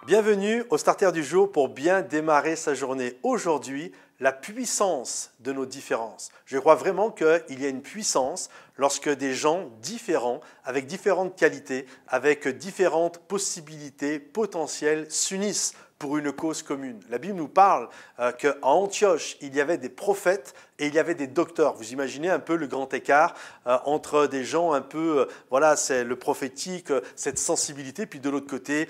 Bienvenue au Starter du jour pour bien démarrer sa journée. Aujourd'hui, la puissance de nos différences. Je crois vraiment qu'il y a une puissance lorsque des gens différents, avec différentes qualités, avec différentes possibilités potentielles, s'unissent pour une cause commune. La Bible nous parle qu'à Antioche, il y avait des prophètes et il y avait des docteurs. Vous imaginez un peu le grand écart entre des gens un peu, voilà, c'est le prophétique, cette sensibilité, puis de l'autre côté,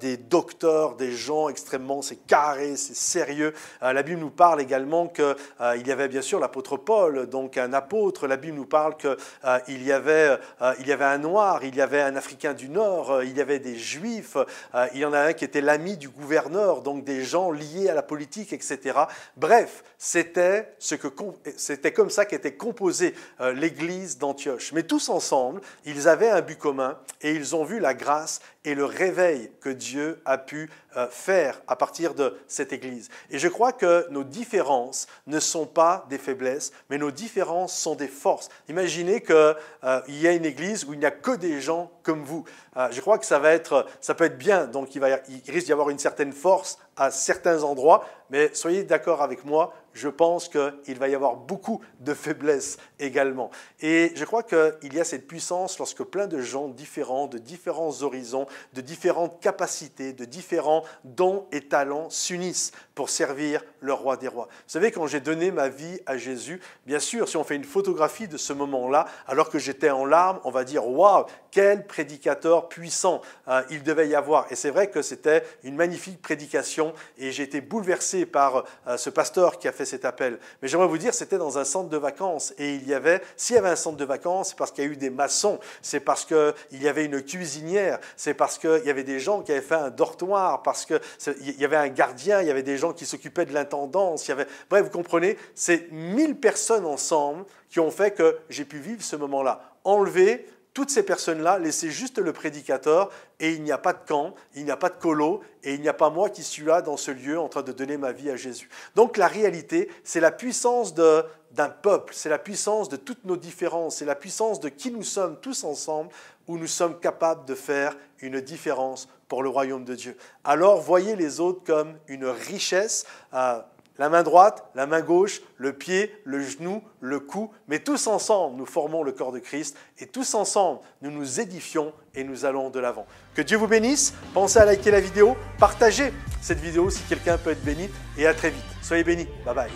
des docteurs, des gens extrêmement, c'est carré, c'est sérieux. La Bible nous parle également qu'il y avait bien sûr l'apôtre Paul, donc un apôtre. La Bible nous parle qu'il y avait un noir, il y avait un Africain du Nord, il y avait des Juifs, il y en a un qui était l'ami du gouverneur, donc des gens liés à la politique, etc. Bref, c'était comme ça qu'était composée l'église d'Antioche. Mais tous ensemble, ils avaient un but commun et ils ont vu la grâce et le réveil que Dieu a pu faire à partir de cette église. Et je crois que nos différences ne sont pas des faiblesses, mais nos différences sont des forces. Imaginez qu'il y a une église où il n'y a que des gens comme vous. Je crois que ça peut être bien, donc il risque d'y avoir une certaine force à certains endroits, mais soyez d'accord avec moi, je pense qu'il va y avoir beaucoup de faiblesses également. Et je crois qu'il y a cette puissance lorsque plein de gens différents, de différents horizons, de différentes capacités, de différents dons et talents s'unissent pour servir le roi des rois. Vous savez, quand j'ai donné ma vie à Jésus, bien sûr, si on fait une photographie de ce moment-là, alors que j'étais en larmes, on va dire « Waouh, quel prédicateur puissant il devait y avoir !» Et c'est vrai que c'était une magnifique prédication et j'ai été bouleversé par ce pasteur qui a fait cet appel. Mais j'aimerais vous dire, c'était dans un centre de vacances et s'il y avait un centre de vacances, c'est parce qu'il y a eu des maçons, c'est parce qu'il y avait une cuisinière, c'est parce qu'il y avait des gens qui avaient fait un dortoir, parce qu'il y avait un gardien, il y avait des gens qui s'occupaient de l'intendance, bref, vous comprenez, c'est 1000 personnes ensemble qui ont fait que j'ai pu vivre ce moment-là. Enlever toutes ces personnes-là, laisser juste le prédicateur et il n'y a pas de camp, il n'y a pas de colo et il n'y a pas moi qui suis là dans ce lieu en train de donner ma vie à Jésus. Donc la réalité, c'est la puissance d'un peuple, c'est la puissance de toutes nos différences, c'est la puissance de qui nous sommes tous ensemble où nous sommes capables de faire une différence pour le royaume de Dieu. Alors voyez les autres comme une richesse, la main droite, la main gauche, le pied, le genou, le cou, mais tous ensemble, nous formons le corps de Christ et tous ensemble, nous nous édifions et nous allons de l'avant. Que Dieu vous bénisse, pensez à liker la vidéo, partagez cette vidéo si quelqu'un peut être béni et à très vite. Soyez bénis, bye bye.